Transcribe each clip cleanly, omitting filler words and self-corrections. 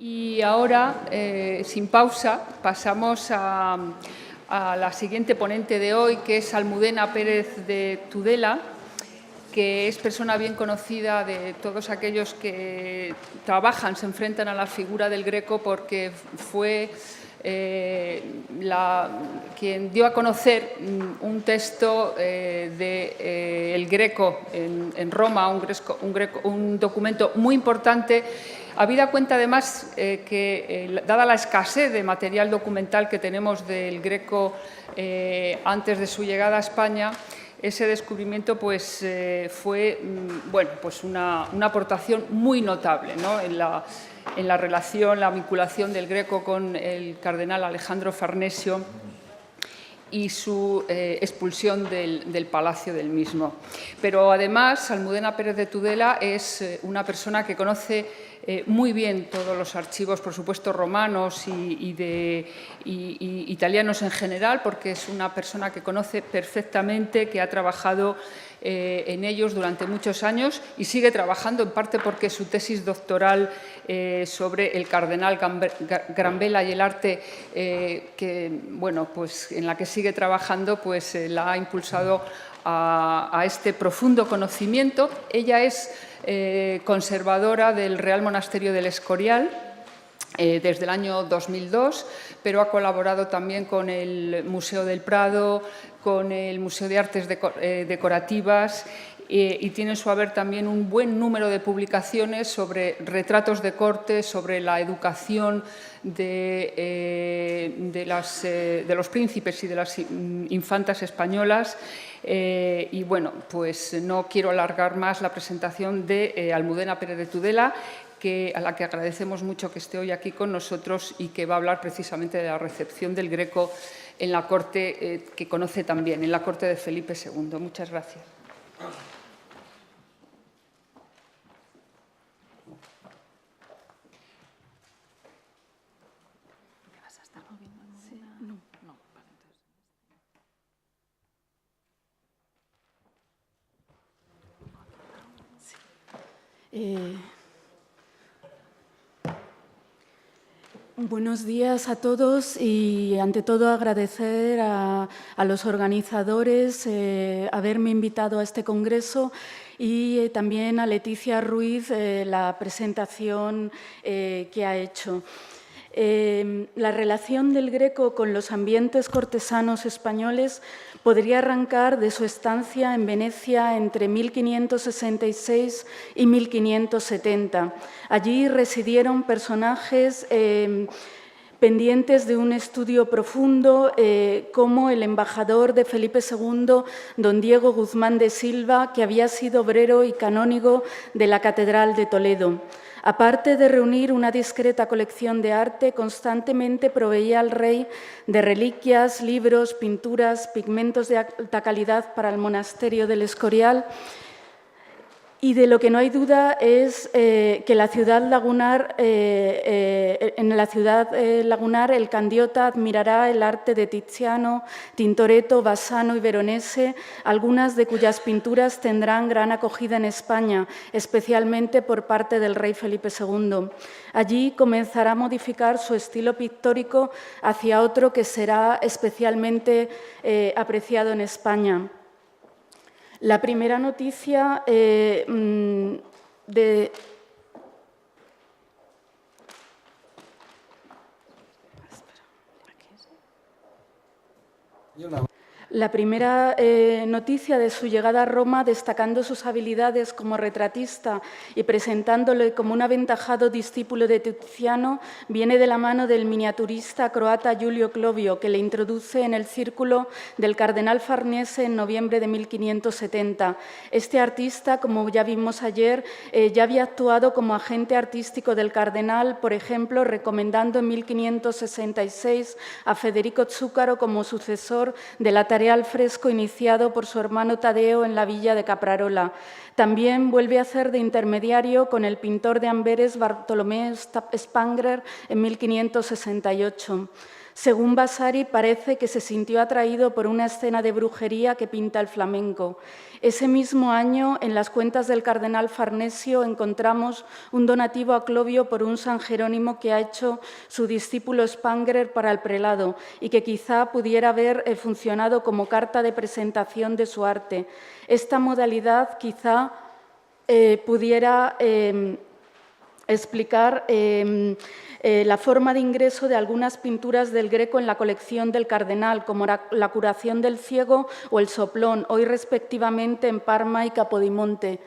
Y ahora, sin pausa, pasamos a la siguiente ponente de hoy, que es Almudena Pérez de Tudela, que es persona bien conocida de todos aquellos que trabajan, se enfrentan a la figura del Greco, porque fue quien dio a conocer un texto del Greco en Roma, un documento muy importante. Habida cuenta, además, que, dada la escasez de material documental que tenemos del Greco antes de su llegada a España, ese descubrimiento pues, fue una aportación muy notable, ¿no?, en la relación, la vinculación del Greco con el cardenal Alejandro Farnesio y su expulsión del palacio del mismo. Pero, además, Almudena Pérez de Tudela es una persona que conoce muy bien todos los archivos, por supuesto, romanos y italianos en general, porque es una persona que conoce perfectamente, que ha trabajado en ellos durante muchos años y sigue trabajando, en parte porque su tesis doctoral sobre el cardenal Granvella y el arte, en la que sigue trabajando, pues la ha impulsado a este profundo conocimiento. Ella es conservadora del Real Monasterio del Escorial desde el año 2002, pero ha colaborado también con el Museo del Prado, con el Museo de Artes Decorativas y tiene en su haber también un buen número de publicaciones sobre retratos de corte, sobre la educación de los príncipes y de las infantas españolas. Y bueno, pues no quiero alargar más la presentación de Almudena Pérez de Tudela, a la que agradecemos mucho que esté hoy aquí con nosotros y que va a hablar precisamente de la recepción del Greco en la corte, que conoce también, en la corte de Felipe II. Muchas gracias. Buenos días a todos y, ante todo, agradecer a los organizadores haberme invitado a este congreso y también a Leticia Ruiz la presentación que ha hecho. La relación del Greco con los ambientes cortesanos españoles podría arrancar de su estancia en Venecia entre 1566 y 1570. Allí residieron personajes pendientes de un estudio profundo, como el embajador de Felipe II, don Diego Guzmán de Silva, que había sido obrero y canónigo de la Catedral de Toledo. Aparte de reunir una discreta colección de arte, constantemente proveía al rey de reliquias, libros, pinturas, pigmentos de alta calidad para el monasterio del Escorial. Y de lo que no hay duda es que en la ciudad lagunar el candiota admirará el arte de Tiziano, Tintoretto, Bassano y Veronese, algunas de cuyas pinturas tendrán gran acogida en España, especialmente por parte del rey Felipe II. Allí comenzará a modificar su estilo pictórico hacia otro que será especialmente apreciado en España. La primera noticia noticia de su llegada a Roma, destacando sus habilidades como retratista y presentándole como un aventajado discípulo de Tiziano, viene de la mano del miniaturista croata Giulio Clovio, que le introduce en el círculo del cardenal Farnese en noviembre de 1570. Este artista, como ya vimos ayer, ya había actuado como agente artístico del cardenal, por ejemplo, recomendando en 1566 a Federico Zúcaro como sucesor de la tarea al fresco iniciado por su hermano Tadeo en la villa de Caprarola. También vuelve a hacer de intermediario con el pintor de Amberes Bartolomé Spangler en 1568. Según Vasari, parece que se sintió atraído por una escena de brujería que pinta el flamenco. Ese mismo año, en las cuentas del cardenal Farnesio, encontramos un donativo a Clovio por un San Jerónimo que ha hecho su discípulo Spangler para el prelado y que quizá pudiera haber funcionado como carta de presentación de su arte. Esta modalidad quizá pudiera explicar la forma de ingreso de algunas pinturas del Greco en la colección del cardenal, como la curación del ciego o el soplón, hoy respectivamente en Parma y Capodimonte.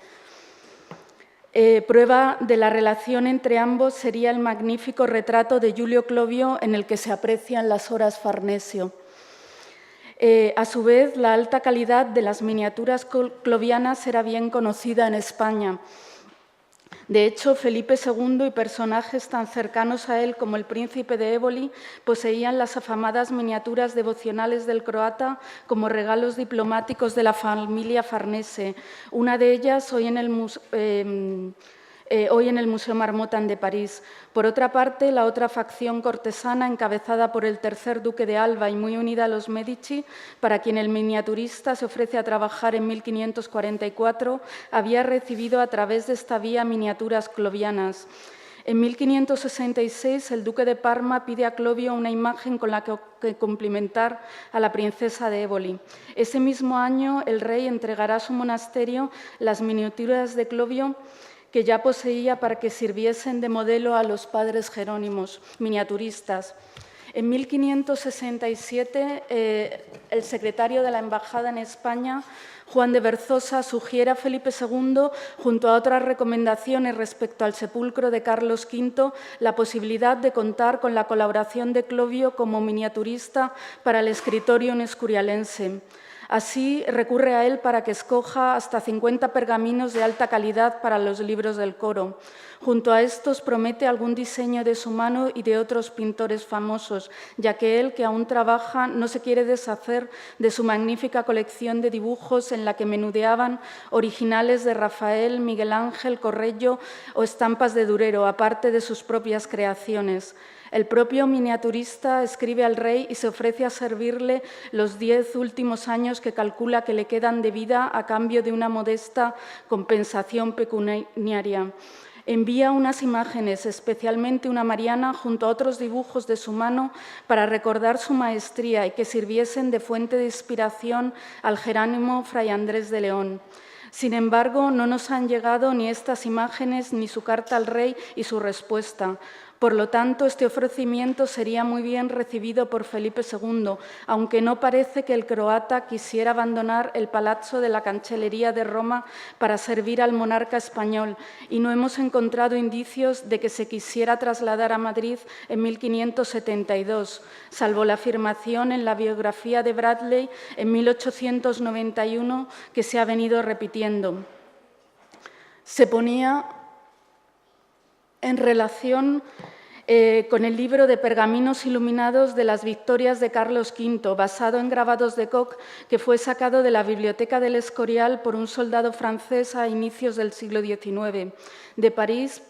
Prueba de la relación entre ambos sería el magnífico retrato de Giulio Clovio en el que se aprecian las horas Farnesio. A su vez, la alta calidad de las miniaturas clovianas era bien conocida en España. De hecho, Felipe II y personajes tan cercanos a él como el príncipe de Éboli poseían las afamadas miniaturas devocionales del croata como regalos diplomáticos de la familia Farnese. Una de ellas hoy en el Museo Marmottan de París. Por otra parte, la otra facción cortesana, encabezada por el tercer duque de Alba y muy unida a los Medici, para quien el miniaturista se ofrece a trabajar en 1544, había recibido a través de esta vía miniaturas clovianas. En 1566, el duque de Parma pide a Clovio una imagen con la que cumplimentar a la princesa de Éboli. Ese mismo año, el rey entregará a su monasterio las miniaturas de Clovio que ya poseía para que sirviesen de modelo a los padres jerónimos, miniaturistas. En 1567, el secretario de la Embajada en España, Juan de Berzosa, sugiere a Felipe II, junto a otras recomendaciones respecto al sepulcro de Carlos V, la posibilidad de contar con la colaboración de Clovio como miniaturista para el escritorio escurialense. Así, recurre a él para que escoja hasta 50 pergaminos de alta calidad para los libros del coro. Junto a estos promete algún diseño de su mano y de otros pintores famosos, ya que él, que aún trabaja, no se quiere deshacer de su magnífica colección de dibujos en la que menudeaban originales de Rafael, Miguel Ángel, Correggio o estampas de Durero, aparte de sus propias creaciones. El propio miniaturista escribe al rey y se ofrece a servirle los 10 últimos años que calcula que le quedan de vida a cambio de una modesta compensación pecuniaria. Envía unas imágenes, especialmente una Mariana, junto a otros dibujos de su mano para recordar su maestría y que sirviesen de fuente de inspiración al Jerónimo Fray Andrés de León. Sin embargo, no nos han llegado ni estas imágenes ni su carta al rey y su respuesta. Por lo tanto, este ofrecimiento sería muy bien recibido por Felipe II, aunque no parece que el croata quisiera abandonar el Palazzo de la Cancellería de Roma para servir al monarca español, y no hemos encontrado indicios de que se quisiera trasladar a Madrid en 1572, salvo la afirmación en la biografía de Bradley en 1891 que se ha venido repitiendo. Se ponía en relación con el libro de pergaminos iluminados de las victorias de Carlos V, basado en grabados de Koch, que fue sacado de la biblioteca del Escorial por un soldado francés a inicios del siglo XIX. De París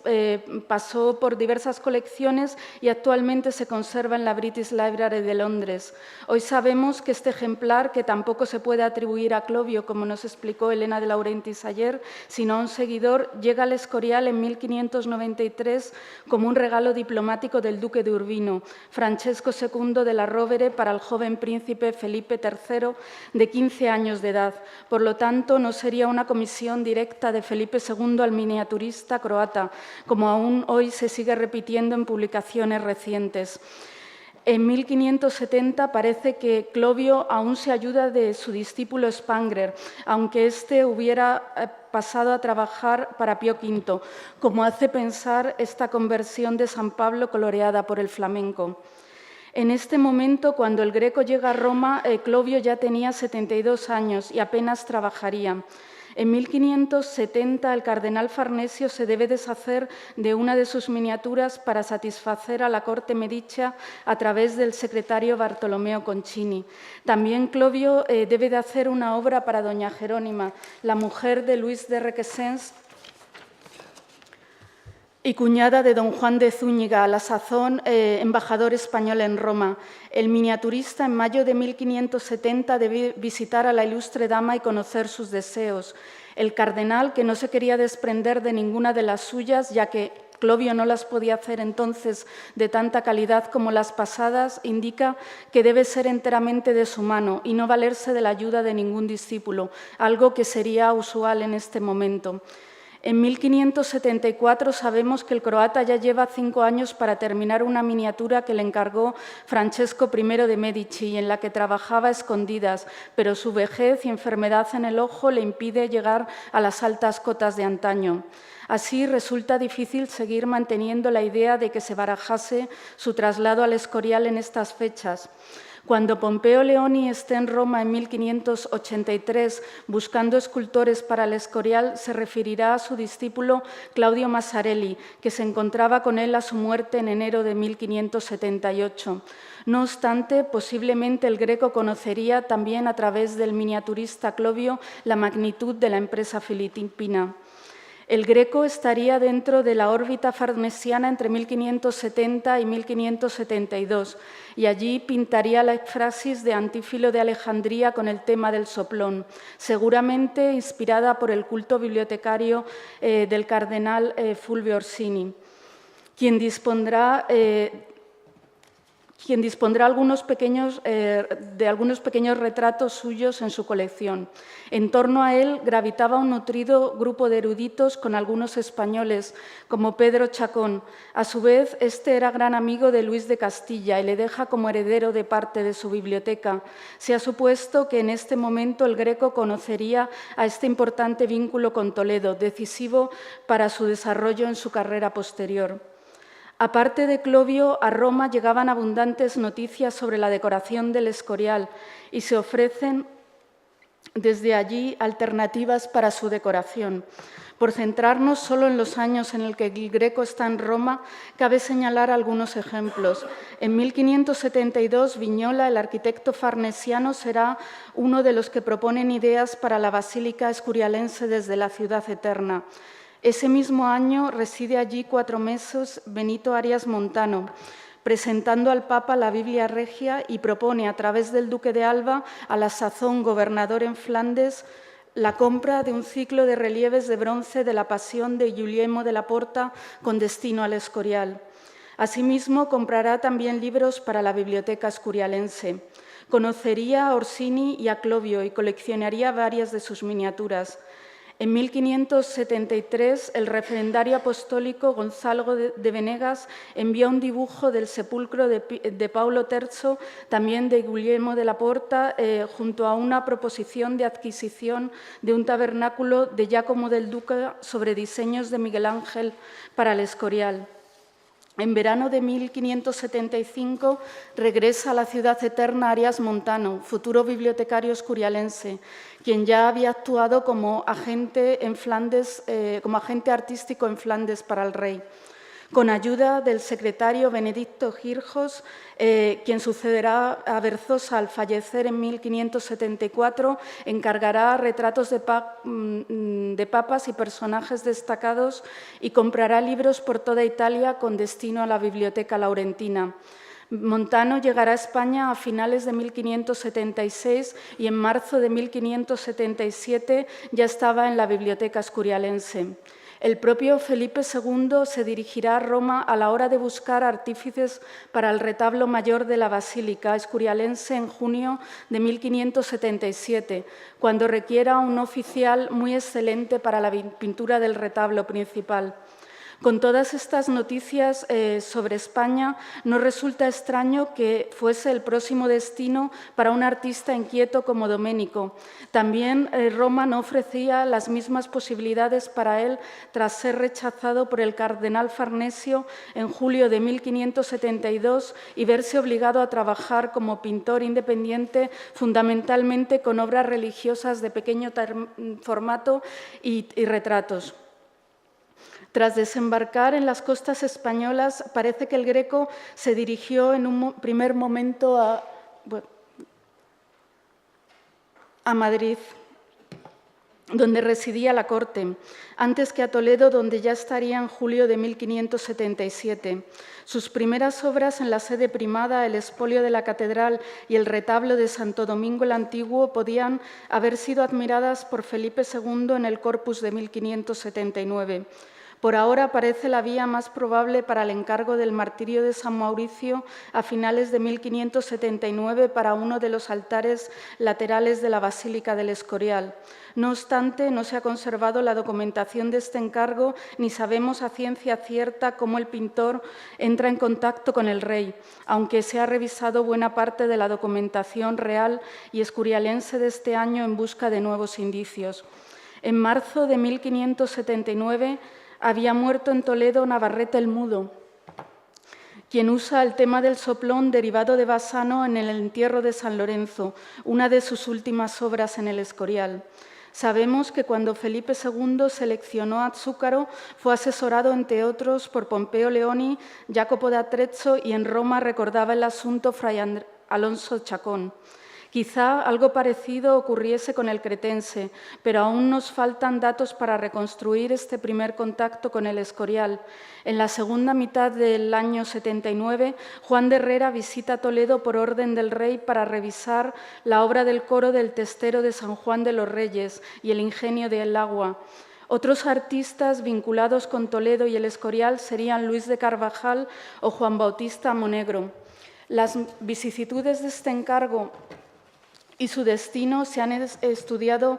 pasó por diversas colecciones y actualmente se conserva en la British Library de Londres. Hoy sabemos que este ejemplar, que tampoco se puede atribuir a Clovio, como nos explicó Elena de Laurentiis ayer, sino a un seguidor, llega al Escorial en 1593 como un regalo diplomático del duque de Urbino, Francesco II de la Rovere, para el joven príncipe Felipe III, de 15 años de edad. Por lo tanto, no sería una comisión directa de Felipe II al miniaturista croata, como aún hoy se sigue repitiendo en publicaciones recientes. En 1570 parece que Clovio aún se ayuda de su discípulo Spangler, aunque éste hubiera pasado a trabajar para Pío V, como hace pensar esta conversión de San Pablo coloreada por el flamenco. En este momento, cuando el Greco llega a Roma, Clovio ya tenía 72 años y apenas trabajaría. En 1570, el cardenal Farnesio se debe deshacer de una de sus miniaturas para satisfacer a la corte medicia a través del secretario Bartolomeo Concini. También Clovio debe de hacer una obra para doña Jerónima, la mujer de Luis de Requesens, y cuñada de don Juan de Zúñiga, a la sazón embajador español en Roma. El miniaturista en mayo de 1570 debe visitar a la ilustre dama y conocer sus deseos. El cardenal, que no se quería desprender de ninguna de las suyas, ya que Clovio no las podía hacer entonces de tanta calidad como las pasadas, indica que debe ser enteramente de su mano y no valerse de la ayuda de ningún discípulo, algo que sería usual en este momento. En 1574 sabemos que el croata ya lleva 5 años para terminar una miniatura que le encargó Francesco I de Medici, en la que trabajaba a escondidas, pero su vejez y enfermedad en el ojo le impide llegar a las altas cotas de antaño. Así resulta difícil seguir manteniendo la idea de que se barajase su traslado al Escorial en estas fechas. Cuando Pompeo Leoni esté en Roma en 1583 buscando escultores para el Escorial, se referirá a su discípulo Claudio Massarelli, que se encontraba con él a su muerte en enero de 1578. No obstante, posiblemente el Greco conocería también a través del miniaturista Clovio la magnitud de la empresa filipina. El Greco estaría dentro de la órbita farnesiana entre 1570 y 1572 y allí pintaría la Ekfrasis de Antífilo de Alejandría con el tema del soplón, seguramente inspirada por el culto bibliotecario del cardenal Fulvio Orsini, quien dispondrá de algunos pequeños retratos suyos en su colección. En torno a él gravitaba un nutrido grupo de eruditos con algunos españoles, como Pedro Chacón. A su vez, este era gran amigo de Luis de Castilla y le deja como heredero de parte de su biblioteca. Se ha supuesto que en este momento el Greco conocería a este importante vínculo con Toledo, decisivo para su desarrollo en su carrera posterior. Aparte de Clovio, a Roma llegaban abundantes noticias sobre la decoración del Escorial y se ofrecen desde allí alternativas para su decoración. Por centrarnos solo en los años en el que el Greco está en Roma, cabe señalar algunos ejemplos. En 1572, Vignola, el arquitecto farnesiano, será uno de los que proponen ideas para la Basílica Escurialense desde la Ciudad Eterna. Ese mismo año reside allí 4 meses Benito Arias Montano, presentando al Papa la Biblia Regia y propone a través del duque de Alba, a la sazón gobernador en Flandes, la compra de un ciclo de relieves de bronce de la Pasión de Guglielmo de la Porta con destino al Escorial. Asimismo, comprará también libros para la biblioteca escurialense. Conocería a Orsini y a Clovio y coleccionaría varias de sus miniaturas. En 1573, el referendario apostólico Gonzalo de Venegas envió un dibujo del sepulcro de Paulo III, también de Guglielmo de la Porta, junto a una proposición de adquisición de un tabernáculo de Giacomo del Duca sobre diseños de Miguel Ángel para el Escorial. En verano de 1575 regresa a la Ciudad Eterna Arias Montano, futuro bibliotecario escurialense, quien ya había actuado como agente artístico en Flandes para el rey. Con ayuda del secretario Benedicto Girjos, quien sucederá a Berzosa al fallecer en 1574, encargará retratos de papas y personajes destacados y comprará libros por toda Italia con destino a la Biblioteca Laurentina. Montano llegará a España a finales de 1576 y en marzo de 1577 ya estaba en la Biblioteca Escurialense. El propio Felipe II se dirigirá a Roma a la hora de buscar artífices para el retablo mayor de la Basílica Escurialense en junio de 1577, cuando requiera un oficial muy excelente para la pintura del retablo principal. Con todas estas noticias sobre España, no resulta extraño que fuese el próximo destino para un artista inquieto como Domenico. También Roma no ofrecía las mismas posibilidades para él tras ser rechazado por el cardenal Farnesio en julio de 1572 y verse obligado a trabajar como pintor independiente, fundamentalmente con obras religiosas de pequeño formato y retratos. Tras desembarcar en las costas españolas, parece que el Greco se dirigió en un primer momento a Madrid. donde residía la corte, antes que a Toledo, donde ya estaría en julio de 1577. Sus primeras obras en la sede primada, el expolio de la catedral y el retablo de Santo Domingo el Antiguo, podían haber sido admiradas por Felipe II en el Corpus de 1579. Por ahora parece la vía más probable para el encargo del martirio de San Mauricio a finales de 1579 para uno de los altares laterales de la Basílica del Escorial. No obstante, no se ha conservado la documentación de este encargo ni sabemos a ciencia cierta cómo el pintor entra en contacto con el rey, aunque se ha revisado buena parte de la documentación real y escorialense de este año en busca de nuevos indicios. En marzo de 1579 había muerto en Toledo Navarrete el Mudo, quien usa el tema del soplón derivado de Bassano en el entierro de San Lorenzo, una de sus últimas obras en el Escorial. Sabemos que cuando Felipe II seleccionó a Zúcaro fue asesorado, entre otros, por Pompeo Leoni, Jacopo da Trezzo y en Roma recordaba el asunto Fray Alonso Chacón. Quizá algo parecido ocurriese con el cretense, pero aún nos faltan datos para reconstruir este primer contacto con el Escorial. En la segunda mitad del año 79, Juan de Herrera visita Toledo por orden del rey para revisar la obra del coro del Testero de San Juan de los Reyes y el ingenio del agua. Otros artistas vinculados con Toledo y el Escorial serían Luis de Carvajal o Juan Bautista Monegro. Las vicisitudes de este encargo y su destino se han estudiado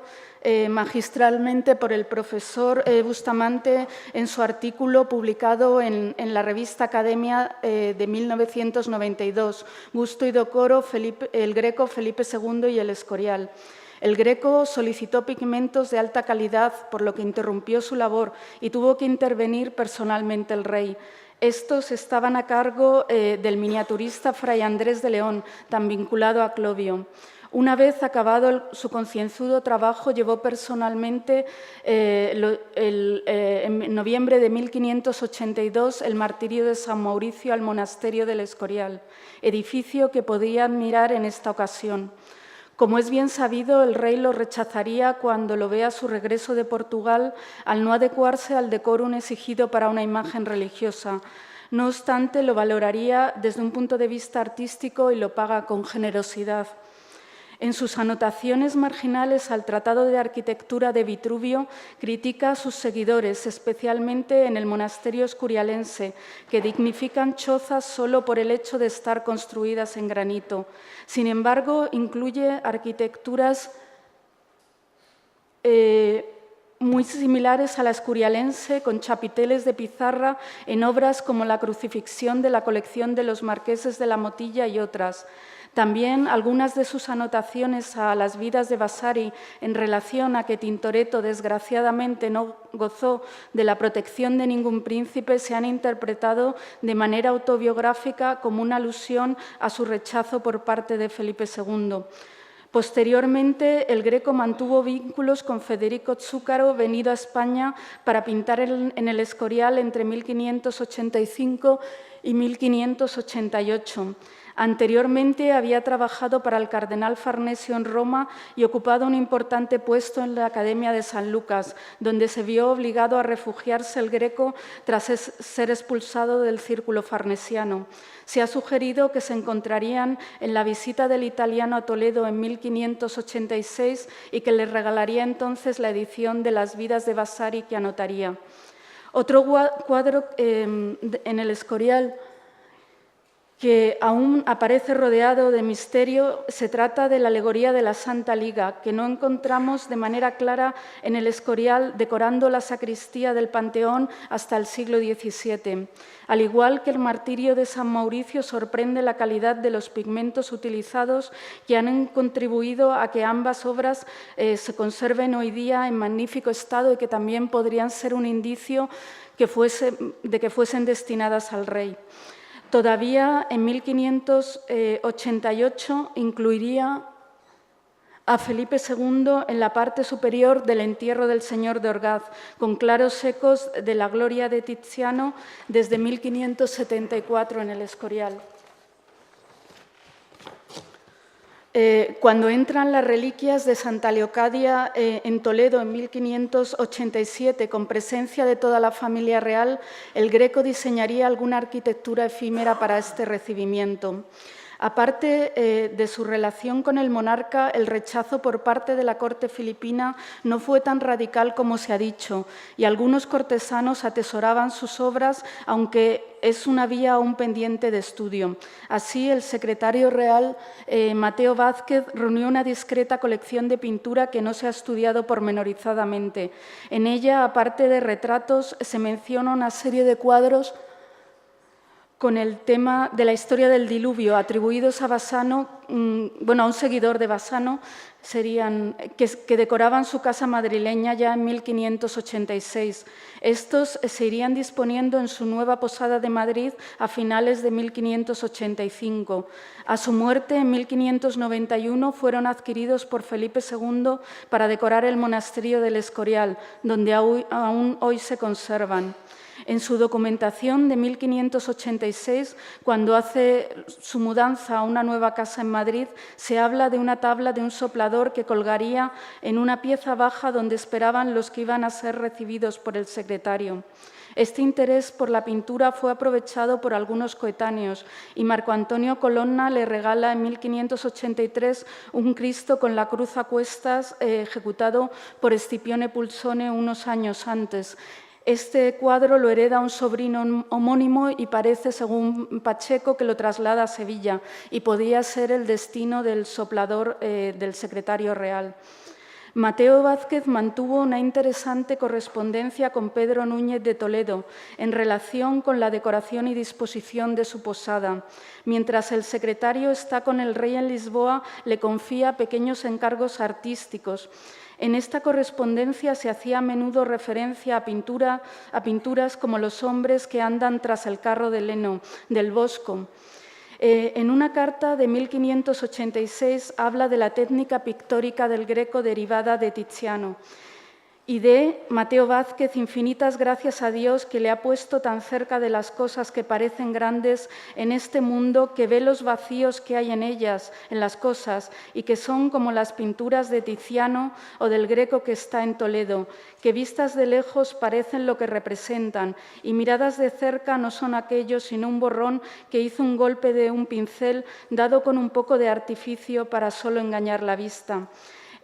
magistralmente por el profesor Bustamante en su artículo publicado en la revista Academia de 1992, Gusto y Decoro, el Greco, Felipe II y el Escorial. El Greco solicitó pigmentos de alta calidad, por lo que interrumpió su labor y tuvo que intervenir personalmente el rey. Estos estaban a cargo del miniaturista Fray Andrés de León, tan vinculado a Clovio. Una vez acabado su concienzudo trabajo, llevó personalmente en noviembre de 1582 el martirio de San Mauricio al monasterio del Escorial, edificio que podía admirar en esta ocasión. Como es bien sabido, el rey lo rechazaría cuando lo vea a su regreso de Portugal al no adecuarse al decorum exigido para una imagen religiosa. No obstante, lo valoraría desde un punto de vista artístico y lo paga con generosidad. En sus anotaciones marginales al Tratado de Arquitectura de Vitruvio, critica a sus seguidores, especialmente en el monasterio escurialense, que dignifican chozas solo por el hecho de estar construidas en granito. Sin embargo, incluye arquitecturas muy similares a la escurialense, con chapiteles de pizarra en obras como la Crucifixión de la colección de los marqueses de la Motilla y otras. También algunas de sus anotaciones a las vidas de Vasari en relación a que Tintoretto desgraciadamente no gozó de la protección de ningún príncipe se han interpretado de manera autobiográfica como una alusión a su rechazo por parte de Felipe II. Posteriormente, el Greco mantuvo vínculos con Federico Zúcaro, venido a España para pintar en el Escorial entre 1585 y 1588. Anteriormente había trabajado para el cardenal Farnesio en Roma y ocupado un importante puesto en la Academia de San Lucas, donde se vio obligado a refugiarse el Greco tras ser expulsado del círculo farnesiano. Se ha sugerido que se encontrarían en la visita del italiano a Toledo en 1586 y que le regalaría entonces la edición de las vidas de Vasari que anotaría. Otro cuadro en el Escorial que aún aparece rodeado de misterio, se trata de la alegoría de la Santa Liga, que no encontramos de manera clara en el Escorial decorando la sacristía del Panteón hasta el siglo XVII. Al igual que el martirio de San Mauricio, sorprende la calidad de los pigmentos utilizados que han contribuido a que ambas obras se conserven hoy día en magnífico estado y que también podrían ser un indicio de que fuesen destinadas al rey. Todavía en 1588 incluiría a Felipe II en la parte superior del entierro del Señor de Orgaz, con claros ecos de la gloria de Tiziano desde 1574 en el Escorial. Cuando entran las reliquias de Santa Leocadia en Toledo en 1587, con presencia de toda la familia real, el Greco diseñaría alguna arquitectura efímera para este recibimiento. Aparte de su relación con el monarca, el rechazo por parte de la corte filipina no fue tan radical como se ha dicho, y algunos cortesanos atesoraban sus obras, aunque es una vía aún pendiente de estudio. Así, el secretario real, Mateo Vázquez, reunió una discreta colección de pintura que no se ha estudiado pormenorizadamente. En ella, aparte de retratos, se menciona una serie de cuadros con el tema de la historia del diluvio, atribuidos a Bassano, a un seguidor de Bassano, que decoraban su casa madrileña ya en 1586. Estos se irían disponiendo en su nueva posada de Madrid a finales de 1585. A su muerte, en 1591, fueron adquiridos por Felipe II para decorar el monasterio del Escorial, donde aún hoy se conservan. En su documentación de 1586, cuando hace su mudanza a una nueva casa en Madrid, se habla de una tabla de un soplador que colgaría en una pieza baja donde esperaban los que iban a ser recibidos por el secretario. Este interés por la pintura fue aprovechado por algunos coetáneos y Marco Antonio Colonna le regala en 1583 un Cristo con la cruz a cuestas ejecutado por Escipione Pulsone unos años antes. Este cuadro lo hereda un sobrino homónimo y parece, según Pacheco, que lo traslada a Sevilla y podía ser el destino del soplador del secretario real. Mateo Vázquez mantuvo una interesante correspondencia con Pedro Núñez de Toledo en relación con la decoración y disposición de su posada. Mientras el secretario está con el rey en Lisboa, le confía pequeños encargos artísticos. En esta correspondencia se hacía a menudo referencia a pinturas como Los hombres que andan tras el carro de heno, del Bosco. En una carta de 1586 habla de la técnica pictórica del Greco derivada de Tiziano. Y de Mateo Vázquez, infinitas gracias a Dios que le ha puesto tan cerca de las cosas que parecen grandes en este mundo, que ve los vacíos que hay en ellas, en las cosas, y que son como las pinturas de Tiziano o del Greco que está en Toledo, que vistas de lejos parecen lo que representan, y miradas de cerca no son aquello sino un borrón que hizo un golpe de un pincel dado con un poco de artificio para solo engañar la vista.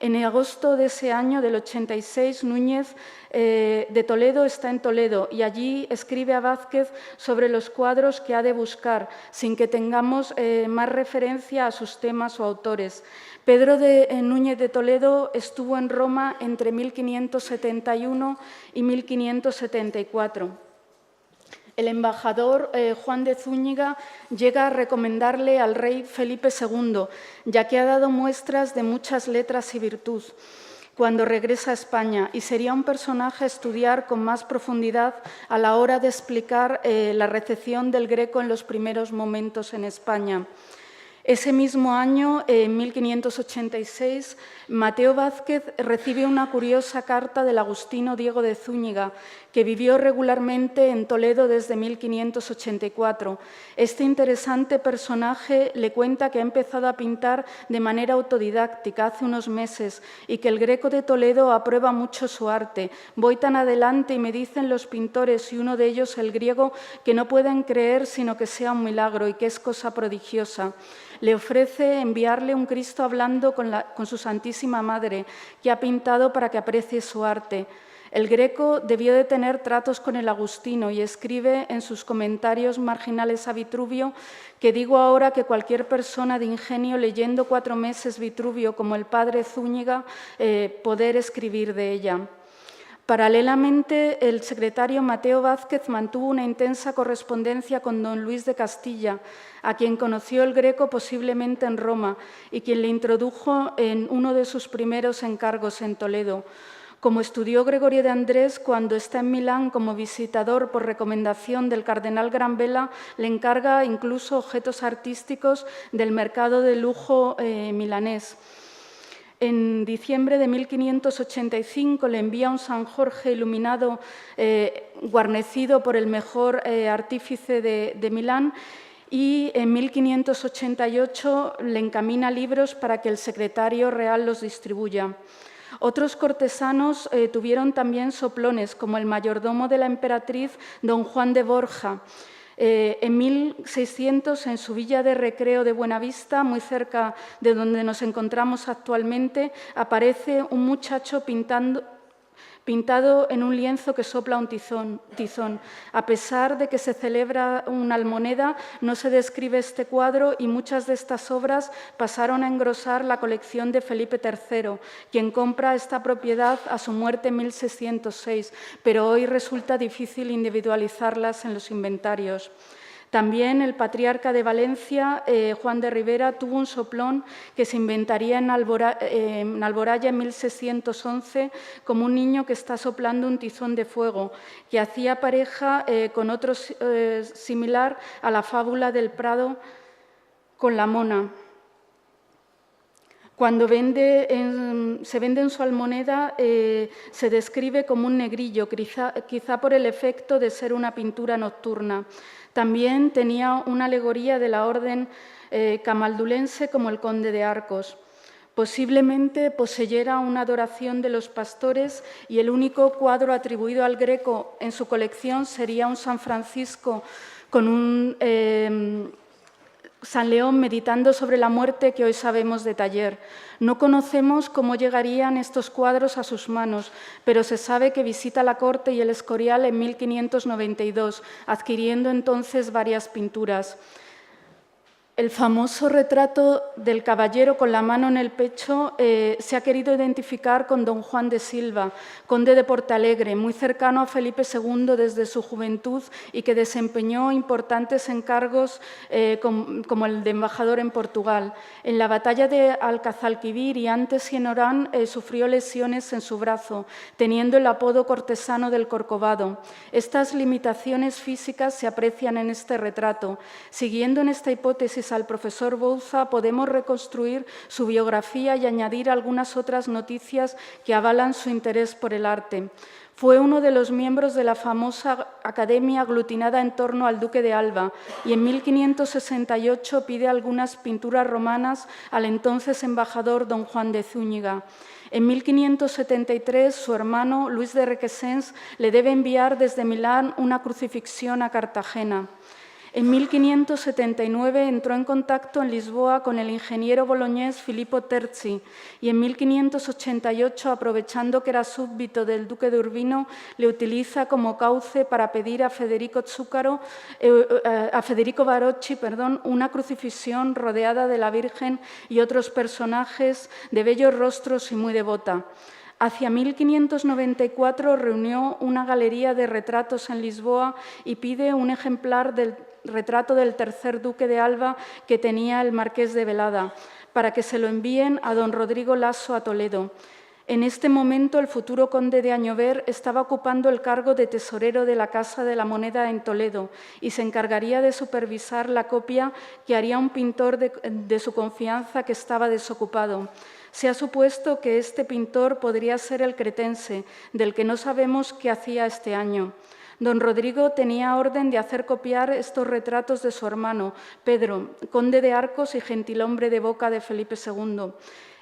En agosto de ese año, del 86, Núñez de Toledo está en Toledo y allí escribe a Vázquez sobre los cuadros que ha de buscar, sin que tengamos más referencia a sus temas o autores. Pedro Núñez de Toledo estuvo en Roma entre 1571 y 1574. El embajador Juan de Zúñiga llega a recomendarle al rey Felipe II, ya que ha dado muestras de muchas letras y virtud cuando regresa a España, y sería un personaje a estudiar con más profundidad a la hora de explicar la recepción del Greco en los primeros momentos en España. Ese mismo año, en 1586, Mateo Vázquez recibe una curiosa carta del agustino Diego de Zúñiga, que vivió regularmente en Toledo desde 1584. Este interesante personaje le cuenta que ha empezado a pintar de manera autodidáctica hace unos meses y que el Greco de Toledo aprueba mucho su arte. Voy tan adelante y me dicen los pintores, y uno de ellos el griego, que no pueden creer sino que sea un milagro y que es cosa prodigiosa. Le ofrece enviarle un Cristo hablando con su Santísima Madre, que ha pintado para que aprecie su arte. El Greco debió de tener tratos con el agustino y escribe en sus comentarios marginales a Vitruvio que digo ahora que cualquier persona de ingenio leyendo 4 meses Vitruvio como el padre Zúñiga poder escribir de ella. Paralelamente, el secretario Mateo Vázquez mantuvo una intensa correspondencia con don Luis de Castilla, a quien conoció el Greco posiblemente en Roma y quien le introdujo en uno de sus primeros encargos en Toledo. Como estudió Gregorio de Andrés, cuando está en Milán como visitador por recomendación del cardenal Granvela, le encarga incluso objetos artísticos del mercado de lujo milanés. En diciembre de 1585 le envía un San Jorge iluminado, guarnecido por el mejor artífice de Milán, y en 1588 le encamina libros para que el secretario real los distribuya. Otros cortesanos tuvieron también soplones, como el mayordomo de la emperatriz, don Juan de Borja. En 1600, en su villa de recreo de Buenavista, muy cerca de donde nos encontramos actualmente, aparece un muchacho pintado en un lienzo que sopla un tizón. A pesar de que se celebra una almoneda, no se describe este cuadro y muchas de estas obras pasaron a engrosar la colección de Felipe III, quien compra esta propiedad a su muerte en 1606, pero hoy resulta difícil individualizarlas en los inventarios. También el patriarca de Valencia, Juan de Ribera, tuvo un soplón que se inventaría en Alboraya en 1611 como un niño que está soplando un tizón de fuego, que hacía pareja con otro similar a la fábula del Prado con la mona. Cuando se vende en su almoneda, se describe como un negrillo, quizá por el efecto de ser una pintura nocturna. También tenía una alegoría de la orden camaldulense como el conde de Arcos. Posiblemente poseyera una adoración de los pastores y el único cuadro atribuido al Greco en su colección sería un San Francisco con un San León meditando sobre la muerte que hoy sabemos de taller. No conocemos cómo llegarían estos cuadros a sus manos, pero se sabe que visita la corte y el Escorial en 1592, adquiriendo entonces varias pinturas. El famoso retrato del caballero con la mano en el pecho se ha querido identificar con don Juan de Silva, conde de Portalegre, muy cercano a Felipe II desde su juventud y que desempeñó importantes encargos como el de embajador en Portugal. En la batalla de Alcazalquivir y antes en Orán sufrió lesiones en su brazo, teniendo el apodo cortesano del Corcovado. Estas limitaciones físicas se aprecian en este retrato. Siguiendo en esta hipótesis al profesor Bouza, podemos reconstruir su biografía y añadir algunas otras noticias que avalan su interés por el arte. Fue uno de los miembros de la famosa academia aglutinada en torno al duque de Alba y en 1568 pide algunas pinturas romanas al entonces embajador don Juan de Zúñiga. En 1573, su hermano Luis de Requesens le debe enviar desde Milán una crucifixión a Cartagena. En 1579 entró en contacto en Lisboa con el ingeniero boloñés Filippo Terzi y en 1588, aprovechando que era súbdito del duque de Urbino, le utiliza como cauce para pedir a Federico Barocci una crucifixión rodeada de la Virgen y otros personajes de bellos rostros y muy devota. Hacia 1594 reunió una galería de retratos en Lisboa y pide un ejemplar del retrato del tercer duque de Alba que tenía el marqués de Velada, para que se lo envíen a don Rodrigo Lasso a Toledo. En este momento, el futuro conde de Añover estaba ocupando el cargo de tesorero de la Casa de la Moneda en Toledo y se encargaría de supervisar la copia que haría un pintor de su confianza que estaba desocupado. Se ha supuesto que este pintor podría ser el cretense, del que no sabemos qué hacía este año. Don Rodrigo tenía orden de hacer copiar estos retratos de su hermano, Pedro, conde de Arcos y gentilhombre de boca de Felipe II.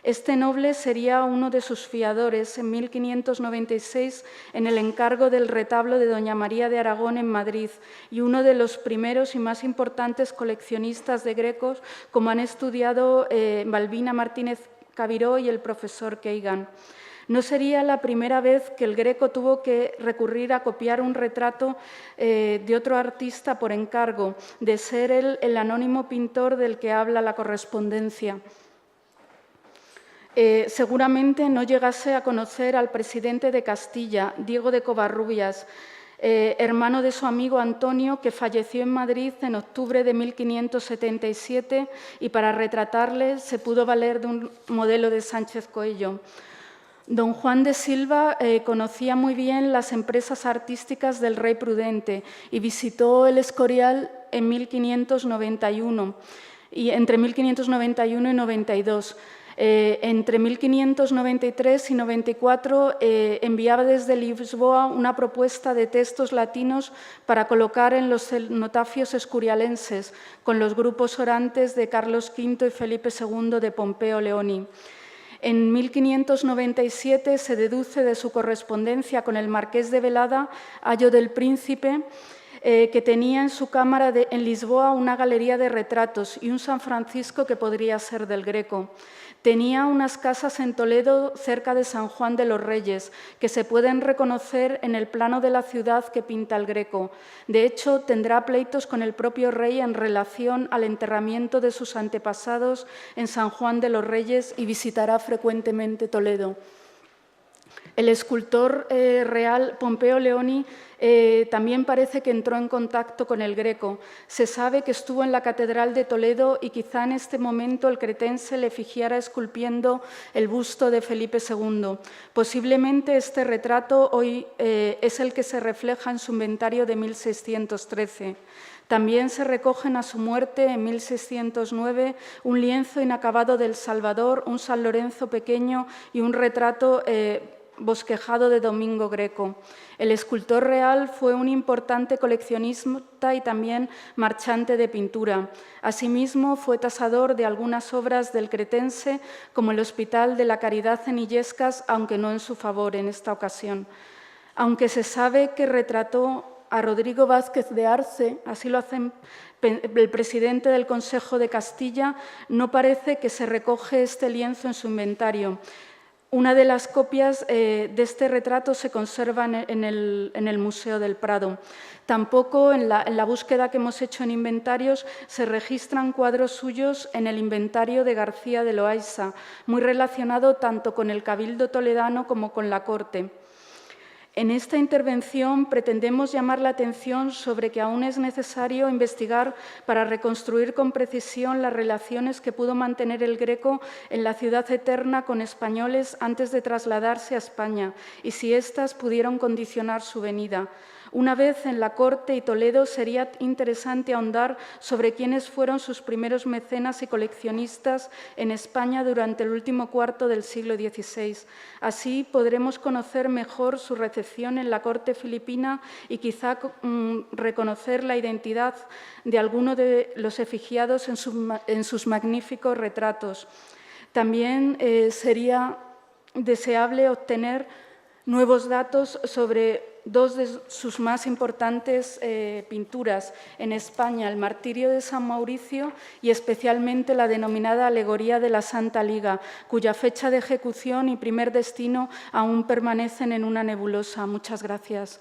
Este noble sería uno de sus fiadores en 1596 en el encargo del retablo de doña María de Aragón en Madrid y uno de los primeros y más importantes coleccionistas de Grecos, como han estudiado Balbina Martínez Cabiró y el profesor Keigan. No sería la primera vez que el Greco tuvo que recurrir a copiar un retrato de otro artista por encargo, de ser él el anónimo pintor del que habla la correspondencia. Seguramente no llegase a conocer al presidente de Castilla, Diego de Covarrubias, hermano de su amigo Antonio, que falleció en Madrid en octubre de 1577 y para retratarle se pudo valer de un modelo de Sánchez Coello. Don Juan de Silva conocía muy bien las empresas artísticas del rey Prudente y visitó el Escorial en 1591 y entre 1591 y 92. Entre 1593 y 94 enviaba desde Lisboa una propuesta de textos latinos para colocar en los cenotafios escurialenses, con los grupos orantes de Carlos V y Felipe II de Pompeo Leoni. En 1597 se deduce de su correspondencia con el marqués de Velada, Ayo del Príncipe, que tenía en su cámara en Lisboa una galería de retratos y un San Francisco que podría ser del Greco. Tenía unas casas en Toledo cerca de San Juan de los Reyes, que se pueden reconocer en el plano de la ciudad que pinta el Greco. De hecho, tendrá pleitos con el propio rey en relación al enterramiento de sus antepasados en San Juan de los Reyes y visitará frecuentemente Toledo. El escultor real Pompeo Leoni también parece que entró en contacto con el Greco. Se sabe que estuvo en la Catedral de Toledo y quizá en este momento el cretense le fingiera esculpiendo el busto de Felipe II. Posiblemente este retrato hoy es el que se refleja en su inventario de 1613. También se recogen a su muerte en 1609 un lienzo inacabado del Salvador, un San Lorenzo pequeño y un retrato bosquejado de Domingo Greco. El escultor real fue un importante coleccionista y también marchante de pintura. Asimismo, fue tasador de algunas obras del cretense, como el Hospital de la Caridad en Illescas, aunque no en su favor en esta ocasión. Aunque se sabe que retrató a Rodrigo Vázquez de Arce, así lo hace el presidente del Consejo de Castilla, no parece que se recoge este lienzo en su inventario. Una de las copias de este retrato se conserva en el Museo del Prado. Tampoco en la búsqueda que hemos hecho en inventarios se registran cuadros suyos en el inventario de García de Loaysa, muy relacionado tanto con el Cabildo toledano como con la corte. En esta intervención pretendemos llamar la atención sobre que aún es necesario investigar para reconstruir con precisión las relaciones que pudo mantener el Greco en la ciudad eterna con españoles antes de trasladarse a España y si éstas pudieron condicionar su venida. Una vez en la corte y Toledo sería interesante ahondar sobre quiénes fueron sus primeros mecenas y coleccionistas en España durante el último cuarto del siglo XVI. Así podremos conocer mejor su recepción en la corte filipina y quizá reconocer la identidad de alguno de los efigiados en sus magníficos retratos. También sería deseable obtener nuevos datos sobre dos de sus más importantes pinturas en España, el Martirio de San Mauricio y especialmente la denominada Alegoría de la Santa Liga, cuya fecha de ejecución y primer destino aún permanecen en una nebulosa. Muchas gracias.